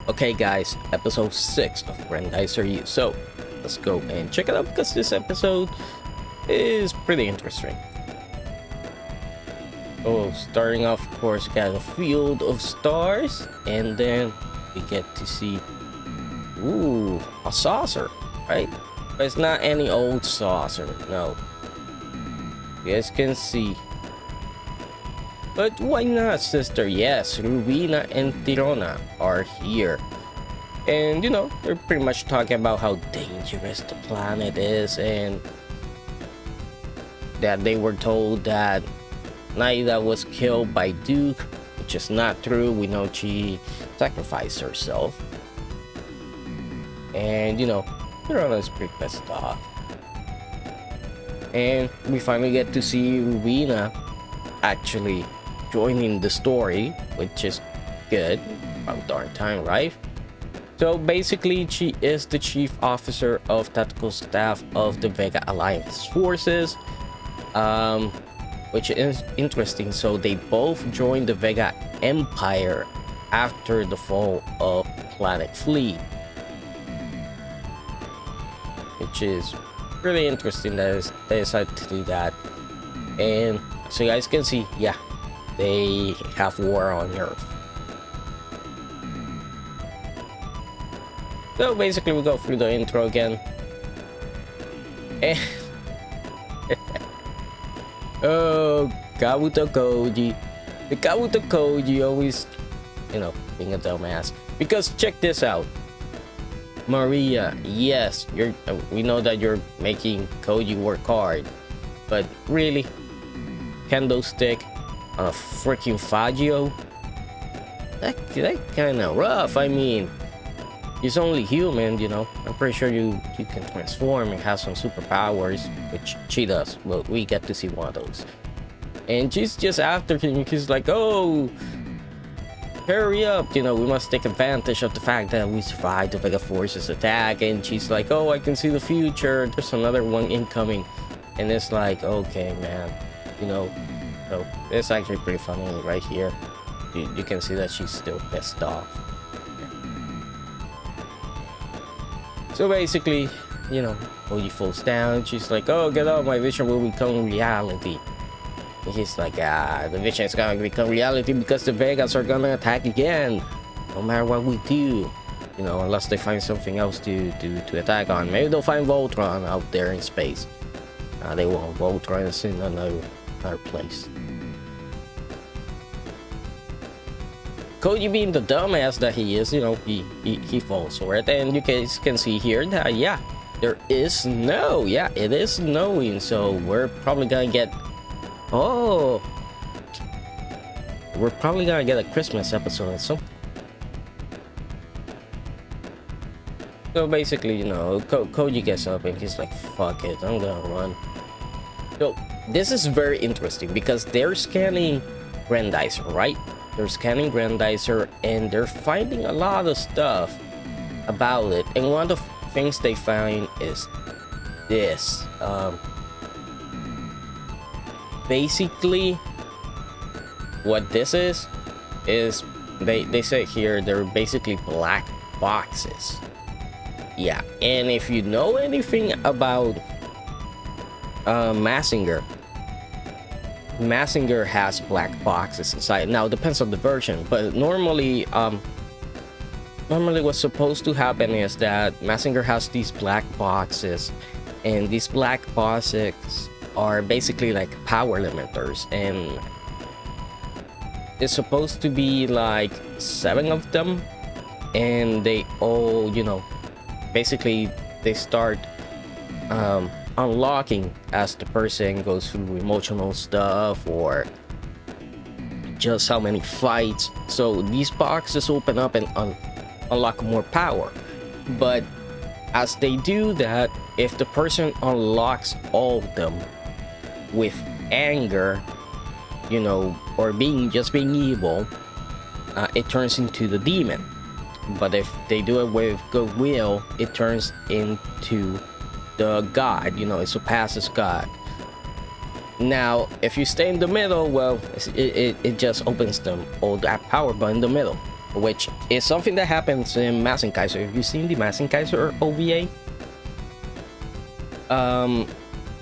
Okay guys, episode 6 of Grendizer U. So let's go and check it out because this episode is pretty interesting. Oh, starting off, of course, we got a field of stars, and then we get to see, ooh, a saucer, right? But it's not any old saucer, no. You guys can see. But why not, sister? Yes, Rubina and Tirona are here. And, you know, they're pretty much talking about how dangerous the planet is, and that they were told that Naida was killed by Duke, which is not true. We know she sacrificed herself. And, you know, Tirona is pretty pissed off. And we finally get to see Rubina actually joining the story, which is good. About darn time, right? So basically, she is the chief officer of tactical staff of the Vega Alliance forces, which is interesting. So they both joined the Vega Empire after the fall of Planet Fleet, which is really interesting that they decided to do that. And so you guys can see, yeah, they have war on Earth. So basically we go through the intro again. And oh, Kabuto Koji. The Kabuto Koji always, you know, being a dumbass. Because check this out. Maria, yes, we know that you're making Koji work hard. But really? Kendo stick on a freaking Fagio? That kind of rough. I mean, he's only human, you know. I'm pretty sure you can transform and have some superpowers, which she does. Well, we get to see one of those. And she's just after him. She's like, oh, hurry up, you know, we must take advantage of the fact that we survived the Vega Force's attack. And she's like, oh, I can see the future. There's another one incoming. And it's like, okay, man, you know. So it's actually pretty funny right here. You can see that she's still pissed off. So basically, you know, Koji falls down. She's like, oh, get up, my vision will become reality. And he's like, the vision is gonna become reality because the Vegas are gonna attack again. No matter what we do. You know, unless they find something else to attack on. Maybe they'll find Voltron out there in space. They won't. Voltron is in another place. Koji, being the dumbass that he is, you know, he falls for it. And you guys can see here that, yeah, there is snow. Yeah, it is snowing. So we're probably gonna get, oh, we're probably gonna get a Christmas episode or something. So basically, you know, Koji gets up and he's like, fuck it, I'm gonna run. So this is very interesting because they're scanning Grendizer, right? They're scanning Grendizer and they're finding a lot of stuff about it. And one of the things they find is this. Basically, what this is they say here they're basically black boxes. Yeah, and if you know anything about Massinger has black boxes inside. Now it depends on the version, but normally what's supposed to happen is that Massinger has these black boxes, and these black boxes are basically like power limiters, and it's supposed to be like 7 of them, and they all, you know, basically they start unlocking as the person goes through emotional stuff or just how many fights. So these boxes open up and unlock more power. But as they do that, if the person unlocks all of them with anger, you know, or just being evil, it turns into the demon. But if they do it with goodwill, it turns into the god, you know, it surpasses God. Now, if you stay in the middle, well, it just opens them all that power, but in the middle. which is something that happens in Kaiser. Have you seen the Kaiser OVA?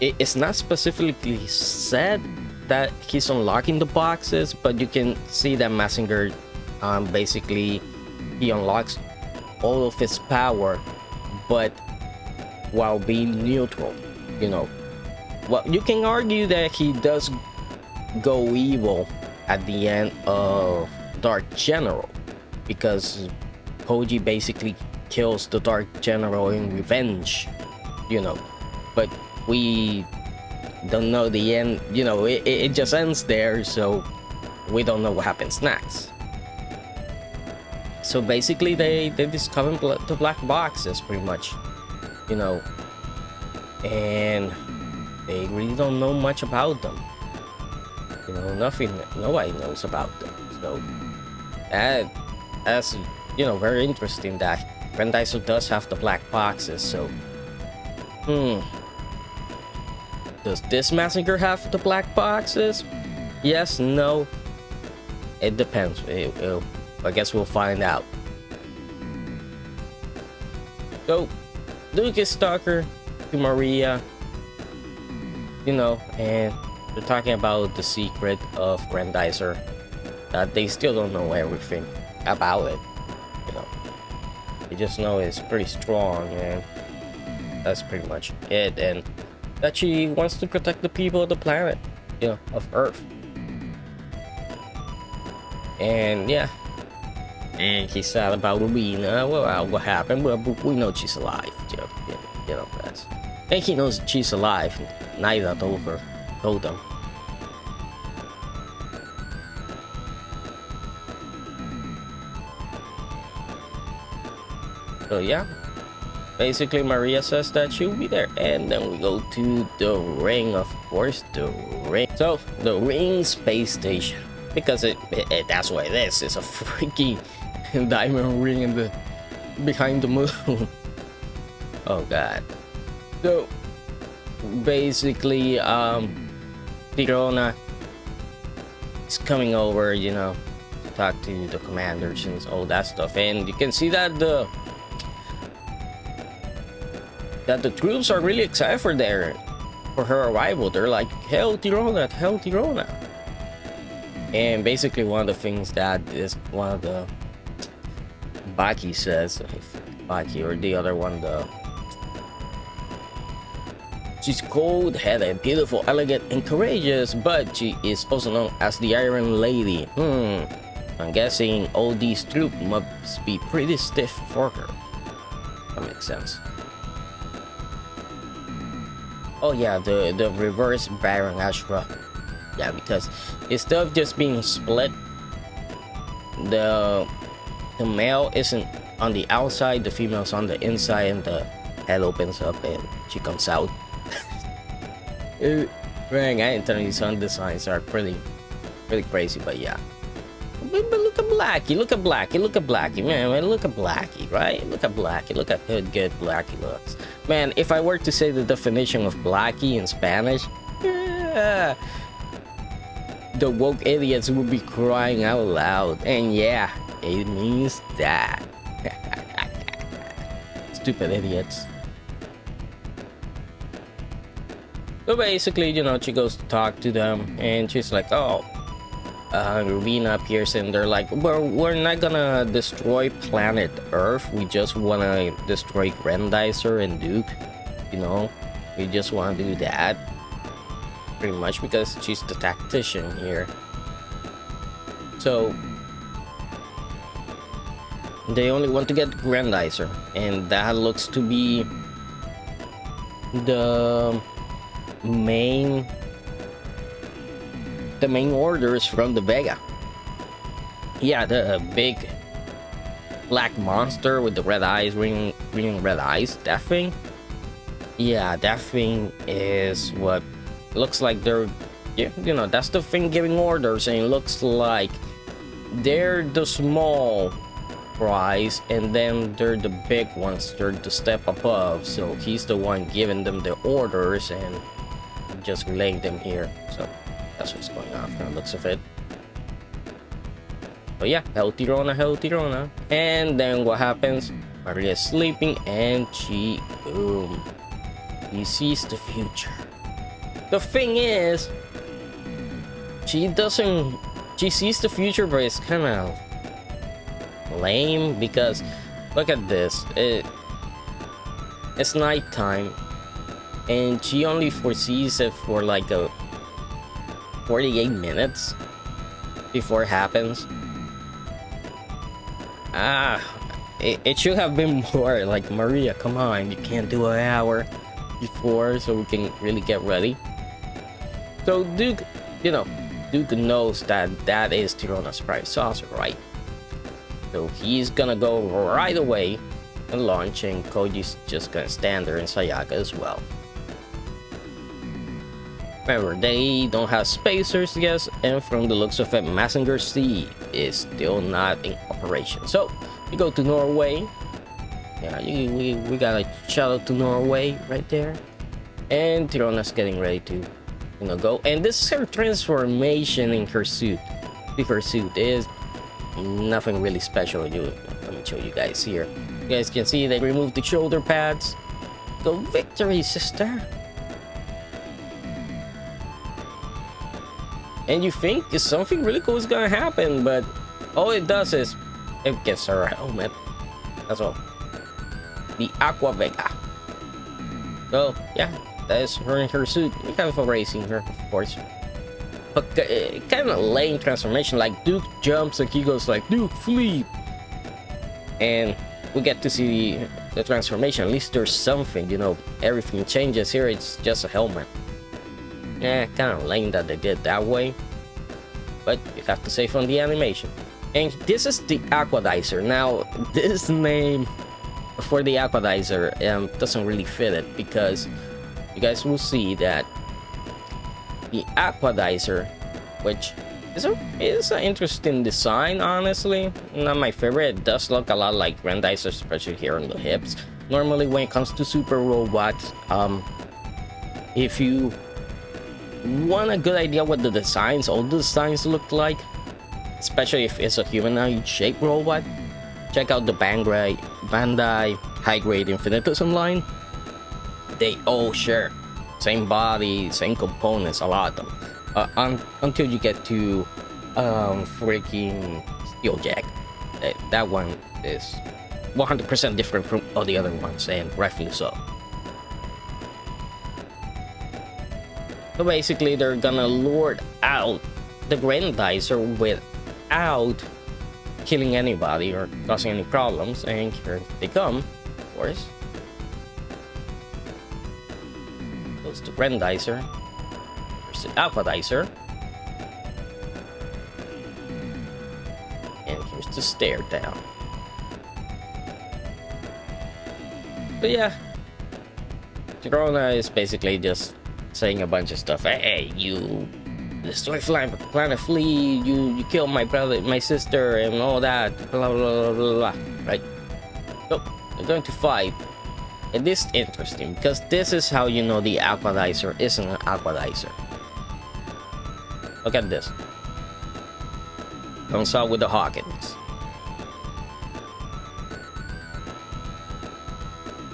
It's not specifically said that he's unlocking the boxes, but you can see that Mazinger basically he unlocks all of his power, but while being neutral, you know. Well, you can argue that he does go evil at the end of Dark General, because Koji basically kills the Dark General in revenge, you know. But we don't know the end, you know. It just ends there, so we don't know what happens next. So basically they discover the black boxes pretty much, you know, and they really don't know much about them, you know. Nobody knows about them. So that's, you know, very interesting that Grendizer does have the black boxes. So does this Mazinger have the black boxes? Yes, no, it depends. I guess we'll find out. So Luke is talking to Maria, you know, and they're talking about the secret of Grendizer, that they still don't know everything about it, you know. They just know it's pretty strong, and that's pretty much it, and that she wants to protect the people of the planet, you know, of Earth. And yeah, and he's sad about Rubina. Well, what happened? Well, we know she's alive, you know, that's, and he knows she's alive. Naida told them. So yeah, basically Maria says that she'll be there, and then we go to the ring, of course, the ring. So the ring space station, because that's what it is. It's a freaking diamond ring in the behind the moon. Oh god. So basically Tirona is coming over, you know, to talk to the commanders and all that stuff, and you can see that the troops are really excited for her arrival. They're like, hell Tirona, hell Tirona. And basically one of the things that is one of the Baki says, Baki or the other one, she's cold-headed, beautiful, elegant, and courageous, but she is also known as the Iron Lady. I'm guessing all these troops must be pretty stiff for her. That makes sense. Oh yeah, the reverse Baron Ashra. Yeah, because instead of just being split, the male isn't on the outside, the female's on the inside, and the head opens up and she comes out. Man, I tell you, some designs are pretty crazy, but yeah. But look at Blackie, look at Blackie, man, look at Blackie, right? Look at Blackie, look at how good Blackie looks. Man, if I were to say the definition of Blackie in Spanish, the woke idiots would be crying out loud. And yeah, it means that. Stupid idiots. So basically, you know, she goes to talk to them, and she's like, oh, Rubina appears, and they're like, well, we're not gonna destroy planet Earth, we just wanna destroy Grendizer and Duke, you know, we just wanna do that, pretty much, because she's the tactician here. So they only want to get Grendizer, and that looks to be the main orders from the Vega. Yeah, the big black monster with the red eyes, green red eyes, that thing. Yeah, that thing is what looks like they're, yeah, you know, that's the thing giving orders, and it looks like they're the small fries, and then they're the big ones, they're the step above. So he's the one giving them the orders and just relaying them here. So that's what's going on from the looks of it. But yeah, healthy Rona. And then what happens? Maria's sleeping and she, boom. He sees the future. The thing is, she sees the future, but it's kind of lame because look at this. It's nighttime and she only foresees it for like a 48 minutes before it happens. It should have been more like, Maria, come on, you can't do an hour before so we can really get ready. So Duke, Duke knows that is Tirona's private saucer, right? So he's gonna go right away and launch, and Koji's just gonna stand there, and Sayaka as well. Remember, they don't have spacers, yes, and from the looks of it, Messenger C is still not in operation. So you go to Norway. Yeah, we got a shout out to Norway right there, and Tirona's getting ready to go. And this is her transformation in her suit. Her suit is nothing really special. Let me show you guys here. You guys can see they removed the shoulder pads. Go victory, sister. And you think something really cool is gonna happen, but all it does is it gives her a helmet. That's all. The Aqua Vega. So yeah, that is her in her suit. We have a racing her, of course. But kind of lame transformation. Like Duke jumps and he goes like, Duke, flee. And we get to see the transformation. At least there's something, everything changes. Here it's just a helmet. Yeah, kind of lame that they did that way, but you have to say from the animation. And this is the Aqualizer. Now this name for the Aqualizer doesn't really fit it, because you guys will see that the Aqualizer, which is an interesting design, honestly not my favorite. It does look a lot like Grendizer, especially here on the hips. Normally when it comes to super robots, if you want a good idea what all the designs look like, especially if it's a humanoid shaped robot, check out the Bandai high grade Infinitism line. They all share same body, same components, a lot of them, until you get to freaking Steeljack. That one is 100% different from all the other ones, and rightfully so. So basically, they're gonna lure out the Grendizer without killing anybody or causing any problems, and here they come, of course. Goes the Grendizer. There's the Aqualizer. And here's the stare down. But yeah, Tirona is basically just saying a bunch of stuff. Hey, you destroy planet Flea, you kill my brother, my sister, and all that, blah blah blah blah, right? So they're going to fight, and this is interesting because this is how you know the Aqualizer isn't an Aqualizer. Look at this. Comes out with the Hawkins.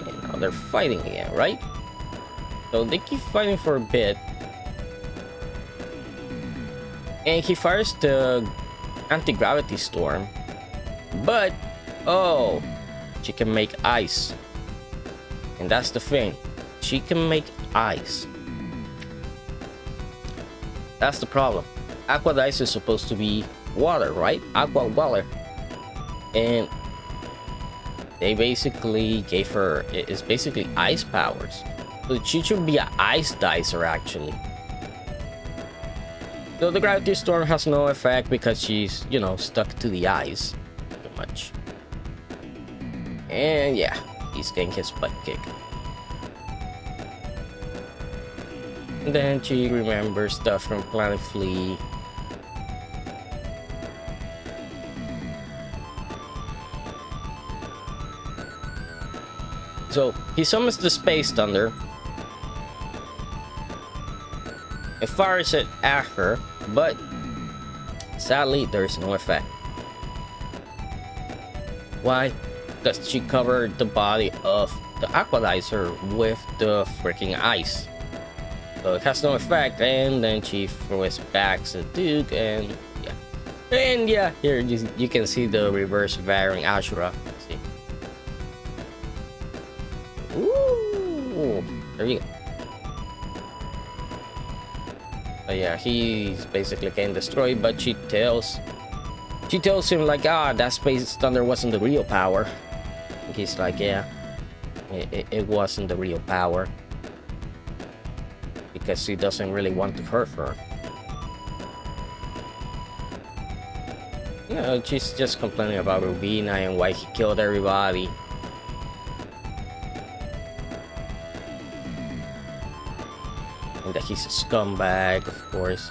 And now they're fighting again, right? So they keep fighting for a bit. And he fires the anti-gravity storm. But, oh, she can make ice. And that's the thing. She can make ice. That's the problem. Aqualizer is supposed to be water, right? Aqua water. And they basically gave her, it's basically ice powers. So she should be an ice dicer, actually. So the gravity storm has no effect because she's, stuck to the ice pretty much. And yeah, he's getting his butt kicked. And then she remembers stuff from Planet Flea. So he summons the Space Thunder. It fires it at her, but sadly there's no effect. Why? Because she covered the body of the Aqualizer with the freaking ice. So it has no effect, and then she throws back the Duke, and yeah. And yeah, here you can see the reverse varying Ashura. See? Ooh, there you go. So yeah, he's basically getting destroyed, but she tells him like, that space thunder wasn't the real power. And he's like, yeah, it wasn't the real power. Because he doesn't really want to hurt her. You know, she's just complaining about Rubina and why he killed everybody. And that he's a scumbag, of course.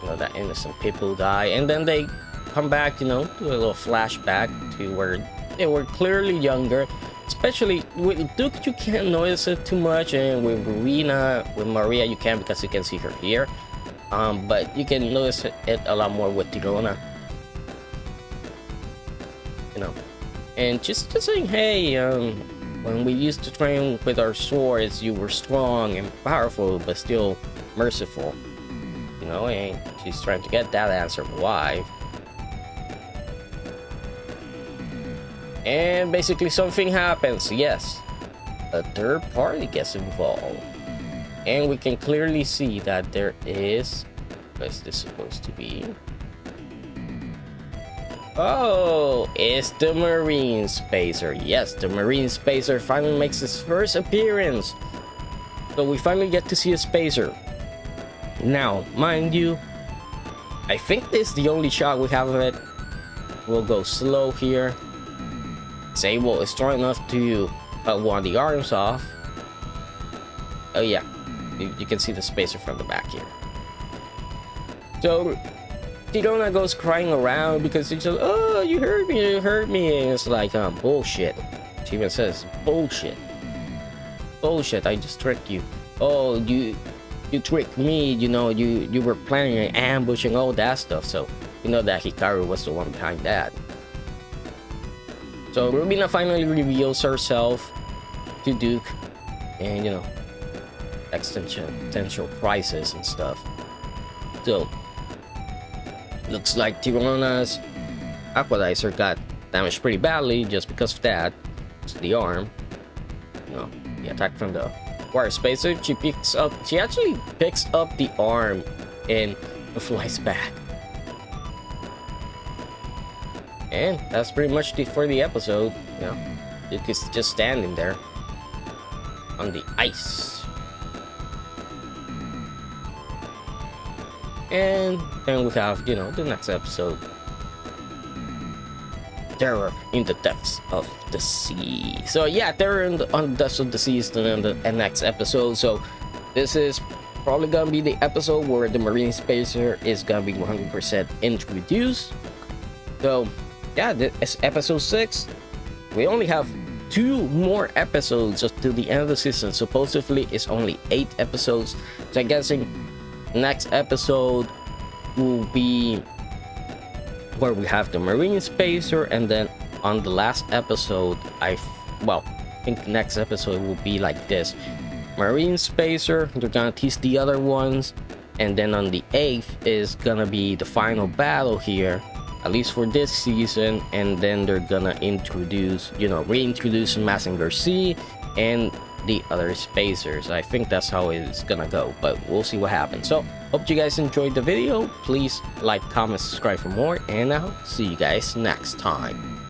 You know, that innocent people die. And then they come back, you know, to a little flashback to where they were clearly younger. Especially with Duke, you can't notice it too much, and with Rubina, with Maria, you can because you can see her here. But you can notice it a lot more with Tirona. You know, and just saying, hey, when we used to train with our swords, you were strong and powerful, but still merciful. You know, and she's trying to get that answer why. And basically something happens, yes. A third party gets involved. And we can clearly see that there is... What is this supposed to be? Oh, it's the Marine Spacer. Yes, the Marine Spacer finally makes his first appearance. So we finally get to see a Spacer. Now, mind you, I think this is the only shot we have of it. We'll go slow here. Sable is strong enough to cut one of the arms off. Oh yeah, you can see the Spacer from the back here. So Tirona goes crying around because she's just, oh, you hurt me, and it's like, bullshit. She even says, bullshit, I just tricked you. Oh, you tricked me, you know, you were planning an ambush and all that stuff. So you know that Hikaru was the one behind that. So Rubina finally reveals herself to Duke, and you know, existential crisis and stuff. So looks like Tirona's Aqualizer got damaged pretty badly just because of that. It's the arm, you know, the attack from the Wire Spacer. She actually picks up the arm and flies back. And that's pretty much for the episode. You know, Duke is just standing there on the ice. And then we have, you know, the next episode. Terror in the Depths of the Sea. So yeah, Terror on the Depths of the Sea is the next episode. So this is probably gonna be the episode where the Marine Spacer is gonna be 100% introduced. So yeah, this is episode 6. We only have 2 more episodes just to the end of the season. Supposedly it's only 8 episodes. So I'm guessing next episode will be where we have the Marine Spacer, and then on the last episode, I think the next episode will be like this: Marine Spacer, they're gonna tease the other ones, and then on the 8th is gonna be the final battle here, at least for this season, and then they're gonna introduce, you know, reintroduce Mazinger Z and the other Spacers. I think that's how it's gonna go, but we'll see what happens. So hope you guys enjoyed the video. Please like, comment, subscribe for more, and I'll see you guys next time.